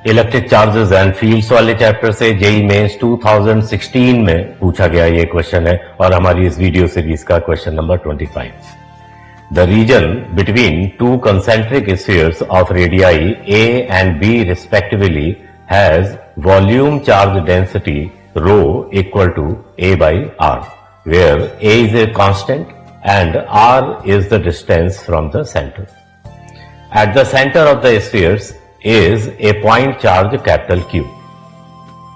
Electric charges and fields वाले chapter से JEE mains 2016 में पूछा गया ये क्वेश्चन है और हमारी इस वीडियो सीरीज का question number 25। The region between two concentric spheres of radii a and b respectively has volume charge density rho equal to a by r, where a is a constant and r is the distance from the center. At the center of the spheres is a point charge capital Q.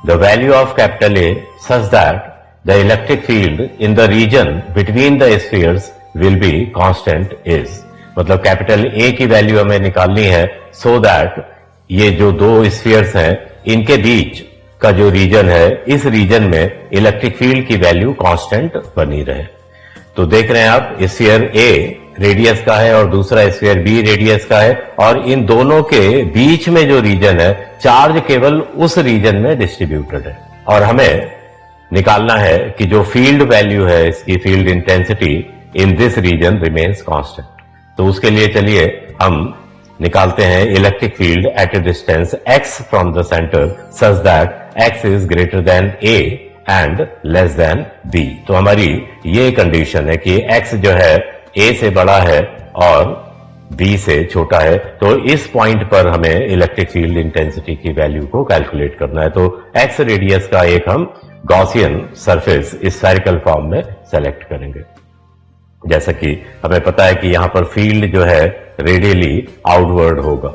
The value of capital A such that the electric field in the region between the spheres will be constant is. मतलब capital A की value हमें निकालनी है so that ये जो दो spheres हैं इनके बीच का जो रीजन है इस रीजन में इलेक्ट्रिक फील्ड की वैल्यू कांस्टेंट बनी रहे। तो देख रहे हैं आप स्फीयर ए रेडियस का है और दूसरा स्फीयर बी रेडियस का है और इन दोनों के बीच में जो रीजन है चार्ज केवल उस रीजन में डिस्ट्रीब्यूटेड है और हमें निकालना है कि जो फील्ड वैल्यू है इसकी field intensity in this region remains constant. तो उसके लिए चलिए हम निकालते हैं electric field at a distance x from the centre such that x is greater than a and less than b। तो हमारी ये कंडीशन है कि x जो है a से बड़ा है और b से छोटा है, तो इस पॉइंट पर हमें इलेक्ट्रिक फील्ड इंटेंसिटी की वैल्यू को कैलकुलेट करना है। तो x रेडियस का एक हम गॉसियन सरफेस स्फेरिकल फॉर्म में सेलेक्ट करेंगे। जैसा कि हमें पता है कि यहां पर फील्ड जो है रेडियली आउटवर्ड होगा,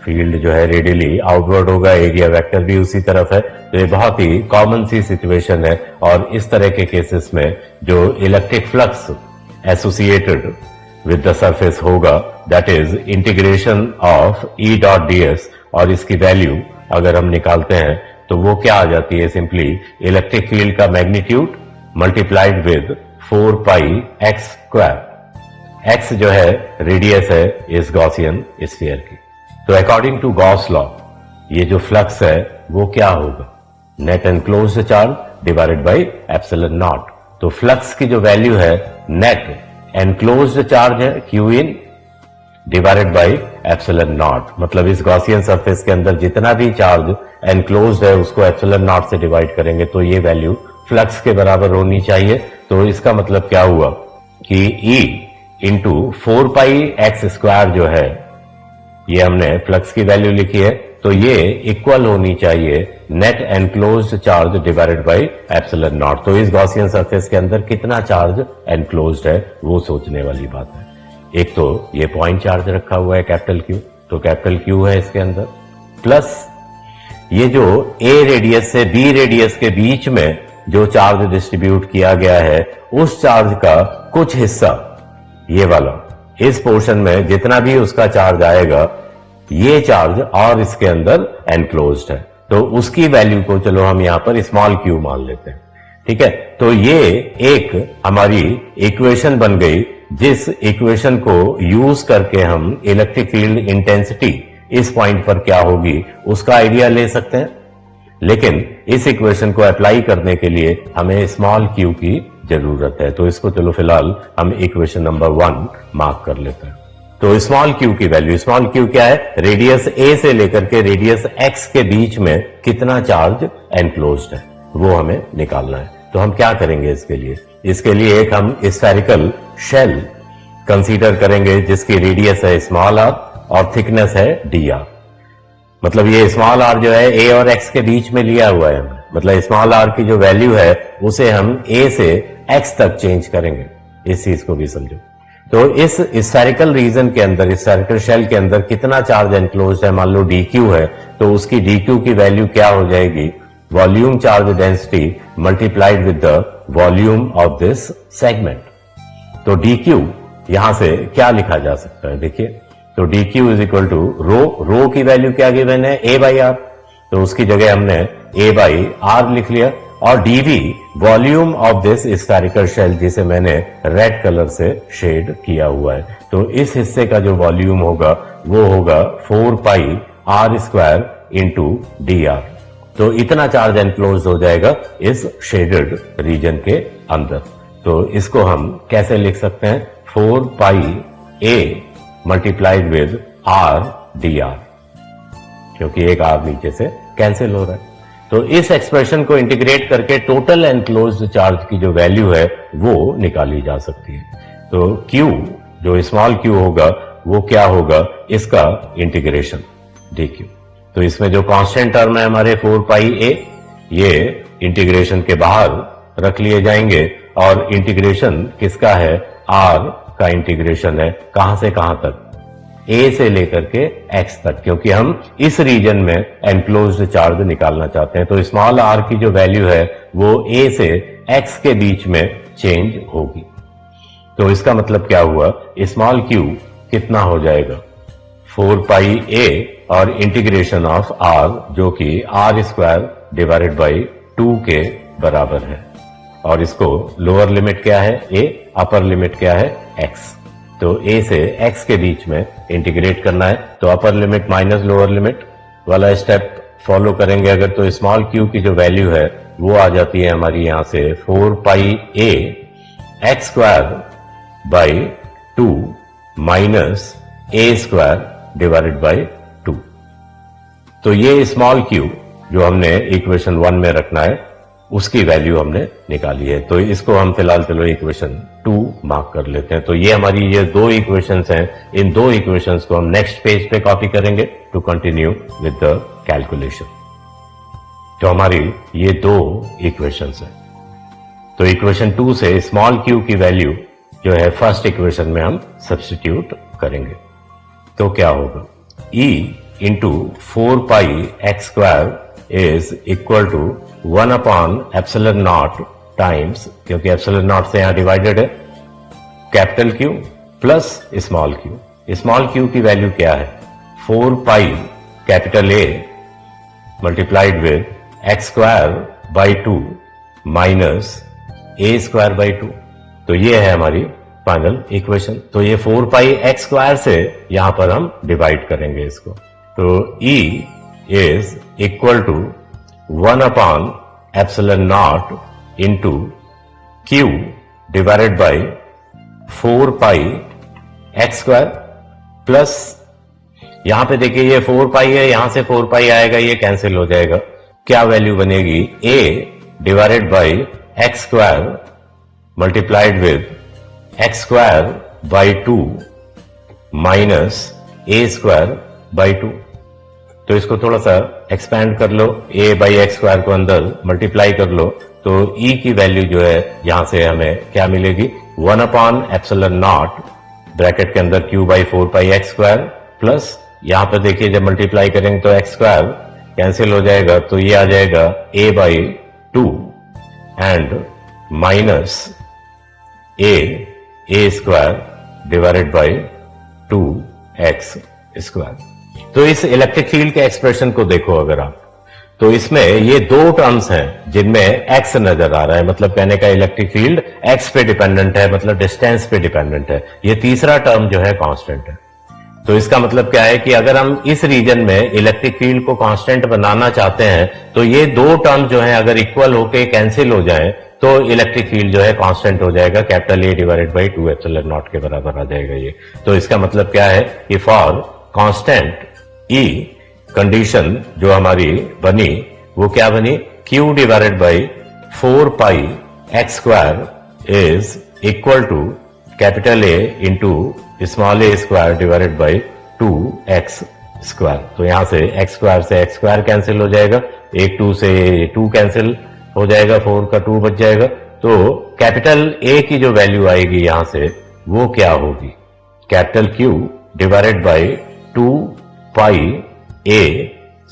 फील्ड जो है रेडियली आउटवर्ड होगा, एरिया वेक्टर भी उसी तरफ है। तो ये बहुत ही कॉमन सी सिचुएशन है और इस तरह के केसेस में जो electric flux associated with the surface होगा that is integration of E dot D S, और इसकी वैल्यू अगर हम निकालते हैं तो वो क्या आ जाती है, सिंपली इलेक्ट्रिक फील्ड का magnitude multiplied with 4 pi x square. X जो है रेडियस है इस गॉसियन स्फीयर की। तो अकॉर्डिंग टू गॉस लॉ ये जो फ्लक्स है वो क्या होगा, net enclosed charge divided by epsilon not. तो फ्लक्स की जो वैल्यू है नेट एनक्लोज्ड चार्ज है Q in divided by epsilon not, मतलब इस गॉसियन सरफेस के अंदर जितना भी चार्ज एनक्लोज्ड है उसको एप्सिलॉन नॉट से डिवाइड करेंगे तो ये वैल्यू फ्लक्स के बराबर होनी चाहिए। तो इसका मतलब क्या हुआ कि E into 4 pi x square जो है ये हमने फ्लक्स की वैल्यू लिखी है, तो ये इक्वल होनी चाहिए net enclosed charge divided by epsilon not. तो इस गॉसियन सरफेस के अंदर कितना चार्ज एनक्लोज्ड है वो सोचने वाली बात है। एक तो ये पॉइंट चार्ज रखा हुआ है कैपिटल क्यू, तो कैपिटल क्यू है इसके अंदर, प्लस ये जो ए रेडियस से बी रेडियस के बीच में जो चार्ज डिस्ट्रीब्यूट किया गया है उस चार्ज का कुछ हिस्सा ये वाला इस पोर्शन में जितना भी उसका चार्ज आएगा ये चार्ज और इसके अंदर एनक्लोज्ड है, तो उसकी वैल्यू को चलो हम यहां पर स्मॉल क्यू मान लेते हैं। ठीक है, तो ये एक हमारी इक्वेशन बन गई जिस इक्वेशन को यूज करके हम इलेक्ट्रिक फील्ड इंटेंसिटी इस पॉइंट पर क्या होगी उसका आइडिया ले सकते हैं। लेकिन इस इक्वेशन को अप्लाई करने के लिए हमें स्मॉल क्यू की जरूरत है, तो इसको चलो फिलहाल हम इक्वेशन नंबर 1 मार्क कर लेते हैं। तो स्मॉल क्यू की वैल्यू, स्मॉल क्यू क्या है, रेडियस ए से लेकर के रेडियस एक्स के बीच में कितना चार्ज एनक्लोज्ड है वो हमें निकालना है। तो हम क्या करेंगे इसके लिए एक हम स्फेरिकल शेल कंसीडर करेंगे जिसकी रेडियस है स्मॉल आर और थिकनेस है डी आर। मतलब ये स्मॉल आर जो है ए और एक्स के बीच में लिया हुआ है, मतलब स्मॉल आर की जो वैल्यू है उसे हम ए से एक्स तक चेंज करेंगे, इस चीज को भी समझो। तो इस स्फेरिकल रीजन के अंदर, स्फेरिकल शेल के अंदर कितना चार्ज एनक्लोज्ड है, मान लो डी क्यू है, तो उसकी डी क्यू की वैल्यू क्या हो जाएगी, volume charge density multiplied with the volume of this segment. तो डी क्यू यहां से क्या लिखा जा सकता है, देखिए, तो D Q is equal to rho की वैल्यू क्या गिवन है, ए बाई आर, तो उसकी जगह हमने ए बाई आर लिख लिया, और dV volume of this spherical shell जिसे मैंने रेड कलर से शेड किया हुआ है। तो इस हिस्से का जो वॉल्यूम होगा वो होगा 4 pi R square into D R. तो इतना चार्ज एनक्लोज हो जाएगा इस शेडेड रीजन के अंदर। तो इसको हम कैसे लिख सकते हैं, 4 pi A multiplied with R D R. क्योंकि एक R नीचे से कैंसिल हो रहा है। तो इस एक्सप्रेशन को इंटीग्रेट करके टोटल एनक्लोज्ड चार्ज की जो वैल्यू है वो निकाली जा सकती है। तो Q जो स्मॉल q होगा वो क्या होगा, इसका इंटीग्रेशन dq। तो इसमें जो कांस्टेंट टर्म है हमारे 4 पाई a, ये इंटीग्रेशन के बाहर रख लिए जाएंगे और इंटीग्रेशन किसका है, r का इंटीग्रेशन है, कहां से कहां तक, a से लेकर के x तक, क्योंकि हम इस रीजन में एनक्लोज्ड चार्ज निकालना चाहते हैं। तो स्मॉल r की जो वैल्यू है वो a से x के बीच में चेंज होगी। तो इसका मतलब क्या हुआ, स्मॉल q कितना हो जाएगा 4 पाई a और इंटीग्रेशन ऑफ r जो कि r स्क्वायर डिवाइडेड बाई 2 के बराबर है। और इसको लोअर लिमिट क्या है a, अपर लिमिट क्या है x। तो a से x के बीच में इंटीग्रेट करना है, तो upper limit minus lower limit वाला स्टेप फॉलो करेंगे अगर, तो स्मॉल q की जो वैल्यू है वो आ जाती है हमारी यहां से 4 पाई a x square by 2 minus a square divided by 2। तो ये स्मॉल q जो हमने इक्वेशन 1 में रखना है उसकी वैल्यू हमने निकाली है। तो इसको हम फिलहाल चलो इक्वेशन 2 मार्क कर लेते हैं। तो ये हमारी ये दो इक्वेशंस हैं, इन दो इक्वेशंस को हम नेक्स्ट पेज पे कॉपी करेंगे to continue with the calculation. तो हमारी ये दो इक्वेशंस हैं। तो इक्वेशन 2 से स्मॉल q की वैल्यू जो है फर्स्ट इक्वेशन में हम सब्स्टिट्यूट करेंगे। तो क्या होगा, e into 4 pi x square is equal to 1 upon epsilon naught times, क्योंकि एप्सिलॉन नॉट से यहां डिवाइडेड है, capital Q plus small q। Small q की वैल्यू क्या है 4 pi capital A multiplied with x square by 2 minus a square by 2। तो ये है हमारी फाइनल इक्वेशन। तो ये 4 पाई एक्स स्क्वायर से यहां पर हम डिवाइड करेंगे इसको। तो E is equal to 1 upon epsilon naught into Q divided by 4 pi x square plus, यहां पे देखिए ये 4 पाई है, यहां से 4 पाई आएगा, ये कैंसिल हो जाएगा। क्या वैल्यू बनेगी, a divided by x square multiplied with x square by 2 minus a square by 2। तो इसको थोड़ा सा एक्सपैंड कर लो, a बाई एक्स स्क्वायर को अंदर मल्टीप्लाई कर लो, तो e की वैल्यू जो है यहां से हमें क्या मिलेगी 1 अपॉन एप्सिलॉन नॉट ब्रैकेट के अंदर q by 4 pi x square plus, यहां पर देखिए जब मल्टीप्लाई करेंगे तो एक्स स्क्वायर कैंसिल हो जाएगा, तो ये आ जाएगा a by 2 and minus a square divided by 2x square. तो इस इलेक्ट्रिक फील्ड के एक्सप्रेशन को देखो अगर आप, तो इसमें ये दो टर्म्स हैं जिनमें x नजर आ रहा है, मतलब कहने का इलेक्ट्रिक फील्ड x पे डिपेंडेंट है, मतलब डिस्टेंस पे डिपेंडेंट है। ये तीसरा टर्म जो है कांस्टेंट है। तो इसका मतलब क्या है कि अगर हम इस रीजन में इलेक्ट्रिक फील्ड को कांस्टेंट बनाना चाहते हैं तो ये दो टर्म जो है अगर इक्वल होके कैंसिल हो जाए तो इलेक्ट्रिक फील्ड जो है कांस्टेंट हो जाएगा, capital A divided by 2 epsilon not के बराबर आ जाएगा ये। तो इसका मतलब क्या है कि फॉर कांस्टेंट E कंडीशन जो हमारी बनी वो क्या बनी, Q divided by 4 pi x square is equal to capital A into small a square divided by 2x square. तो यहां से x स्क्वायर से x स्क्वायर कैंसिल हो जाएगा, एक 2 से 2 कैंसिल हो जाएगा, 4 का 2 बच जाएगा। तो कैपिटल A की जो वैल्यू आएगी यहां से वो क्या होगी, capital Q divided by 2 pi a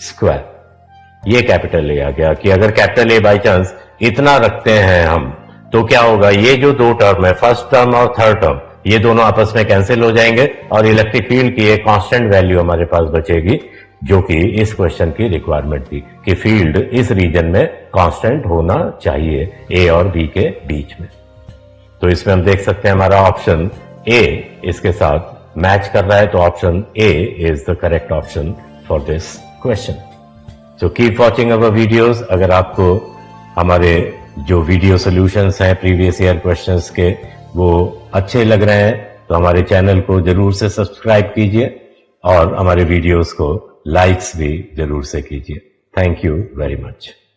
square. ये कैपिटल A आ गया कि अगर कैपिटल A बाई चांस इतना रखते हैं हम तो क्या होगा, ये जो दो टर्म है फर्स्ट टर्म और थर्ड टर्म ये दोनों आपस में कैंसिल हो जाएंगे और इलेक्ट्रिक फील्ड की एक कांस्टेंट वैल्यू हमारे पास बचेगी, जो कि इस क्वेश्चन की रिक्वायरमेंट थी कि फील्ड इस रीजन में कांस्टेंट होना चाहिए A और B के बीच में। तो इसमें हम देख सकते हैं हमारा ऑप्शन A इसके साथ मैच कर रहा है, तो option A is the correct option for this question. So keep watching our videos. अगर आपको हमारे जो वीडियो सॉल्यूशंस हैं प्रीवियस ईयर क्वेश्चंस के वो अच्छे लग रहे हैं तो हमारे चैनल को जरूर से सब्सक्राइब कीजिए और हमारे वीडियोस को लाइक्स भी जरूर से कीजिए। Thank you very much.